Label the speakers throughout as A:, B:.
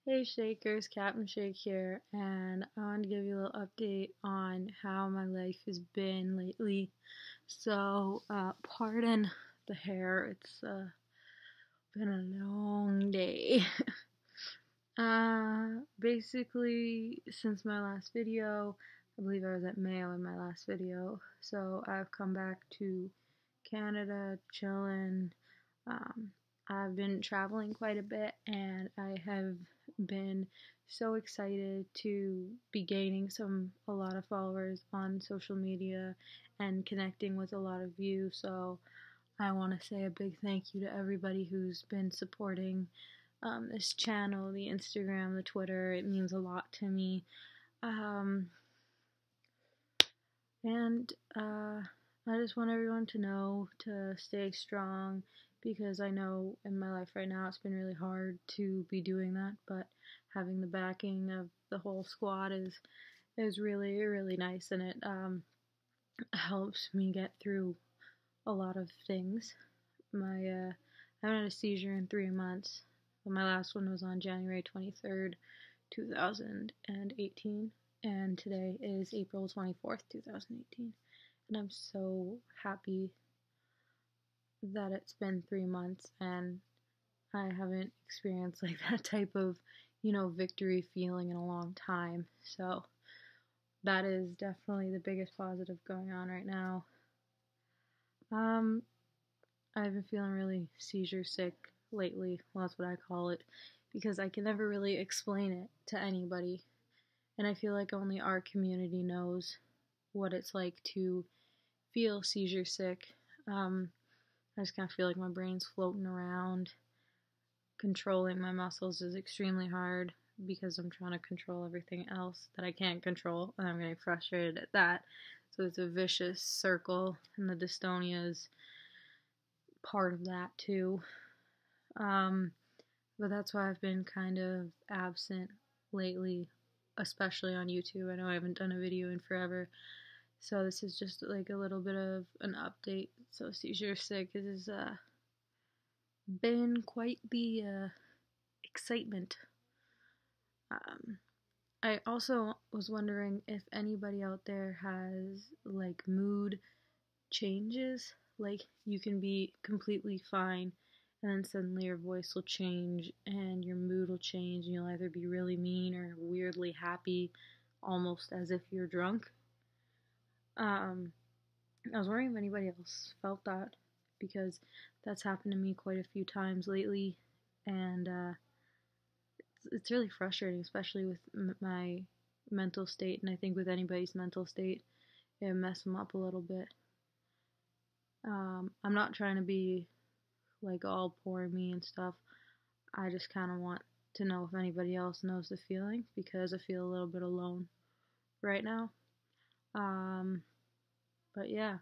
A: Hey Shakers, Captain Shake here, and I want to give you a little update on how my life has been lately. Pardon the hair, it's been a long day. Basically, since my last video, I believe I was at Mayo in my last video, so I've come back to Canada, chilling. Um, I've been traveling quite a bit, and I have been so excited to be gaining a lot of followers on social media and connecting with a lot of you. So I want to say a big thank you to everybody who's been supporting this channel, the Instagram, the Twitter. It means a lot to me. Um, and I just want everyone to know to stay strong because I know in my life right now it's been really hard to be doing that, but having the backing of the whole squad is really really nice, and it helps me get through a lot of things. I haven't had a seizure in 3 months. My last one was on January 23rd, 2018, and today is April 24th, 2018. And I'm so happy that it's been 3 months and I haven't experienced like that type of, victory feeling in a long time. So that is definitely the biggest positive going on right now. Um, I've been feeling really seizure sick lately. Well, that's what I call it because I can never really explain it to anybody. And I feel like only our community knows what it's like to feel seizure sick. I just kind of feel like my brain's floating around. Controlling my muscles is extremely hard because I'm trying to control everything else that I can't control, and I'm getting frustrated at that. So it's a vicious circle, and the dystonia is part of that too. But that's why I've been kind of absent lately, especially on YouTube. I know I haven't done a video in forever, so this is just like a little bit of an update. So seizure sick has been quite the excitement. Um, I also was wondering if anybody out there has like mood changes. Like you can be completely fine and then suddenly your voice will change and your mood will change and you'll either be really mean or weirdly happy, almost as if you're drunk. I was wondering if anybody else felt that because that's happened to me quite a few times lately, and it's really frustrating, especially with my mental state, and I think with anybody's mental state, it mess them up a little bit. I'm not trying to be like all poor me and stuff. I just kind of want to know if anybody else knows the feeling because I feel a little bit alone right now. Um, but yeah,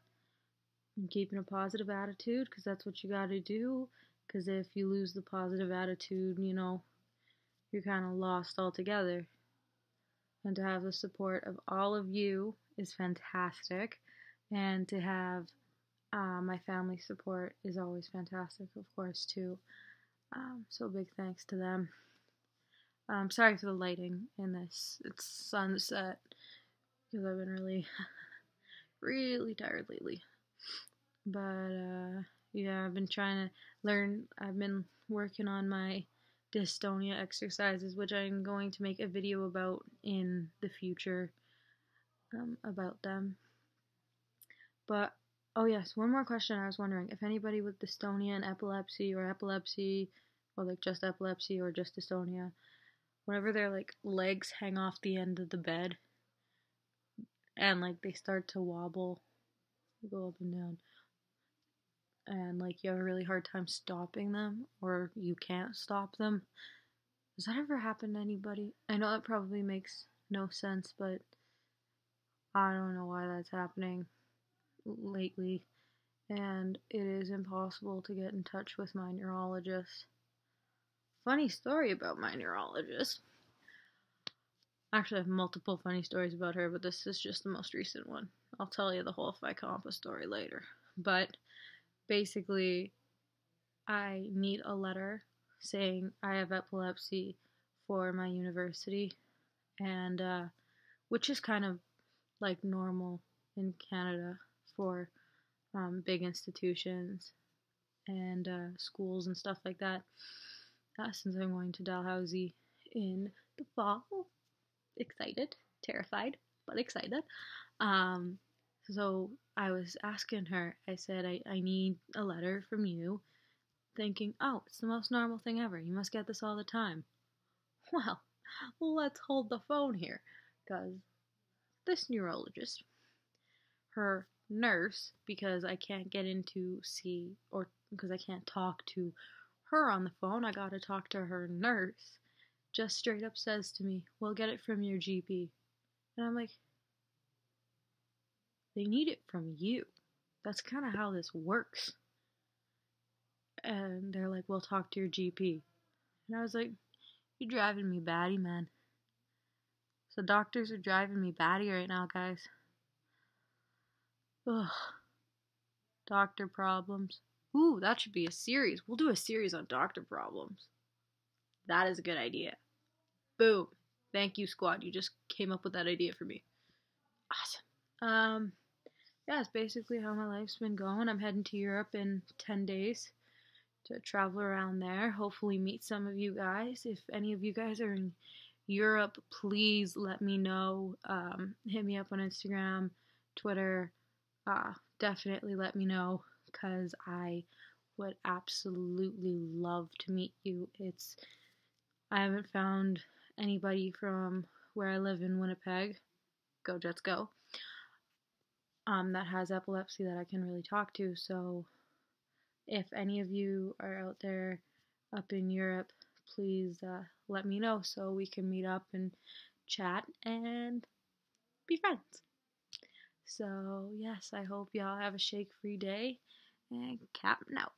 A: I'm keeping a positive attitude because that's what you got to do. Because if you lose the positive attitude, you're kind of lost altogether. And to have the support of all of you is fantastic. And to have my family support is always fantastic, of course, too. So big thanks to them. Sorry for the lighting in this. It's sunset because I've been really, really tired lately. But yeah, I've been trying to learn. I've been working on my dystonia exercises, which I'm going to make a video about in the future about them. But oh yes, one more question. I was wondering if anybody with dystonia and epilepsy, or like just epilepsy or just dystonia, whenever their like legs hang off the end of the bed and like they start to wobble, go up and down, and like you have a really hard time stopping them or you can't stop them. Does that ever happen to anybody? I know that probably makes no sense, but I don't know why that's happening lately, and it is impossible to get in touch with my neurologist. Funny story about my neurologist. Actually, I have multiple funny stories about her, but this is just the most recent one. I'll tell you the whole Phi story later. But basically, I need a letter saying I have epilepsy for my university, and which is kind of like normal in Canada for big institutions and schools and stuff like that. Since I'm going to Dalhousie in the fall, excited, terrified, but excited. Um, so I was asking her, I said, I need a letter from you, thinking, oh, it's the most normal thing ever. You must get this all the time. Well, let's hold the phone here, because this neurologist, her nurse, because I can't get in to see, or because I can't talk to her on the phone, I gotta talk to her nurse, just straight up says to me, well, get it from your GP. And I'm like, they need it from you. That's kind of how this works. And they're like, well, talk to your GP. And I was like, you're driving me batty, man. So doctors are driving me batty right now, guys. Ugh. Doctor problems. Ooh, that should be a series. We'll do a series on doctor problems. That is a good idea. Boom. Thank you, squad. You just came up with that idea for me. Awesome. Yeah, it's basically how my life's been going. I'm heading to Europe in 10 days to travel around there. Hopefully meet some of you guys. If any of you guys are in Europe, please let me know. Hit me up on Instagram, Twitter. Definitely let me know, because I would absolutely love to meet you. I haven't found anybody from where I live in Winnipeg, go Jets go, that has epilepsy that I can really talk to. So if any of you are out there up in Europe, please let me know so we can meet up and chat and be friends. So yes, I hope y'all have a shake-free day, and Captain out.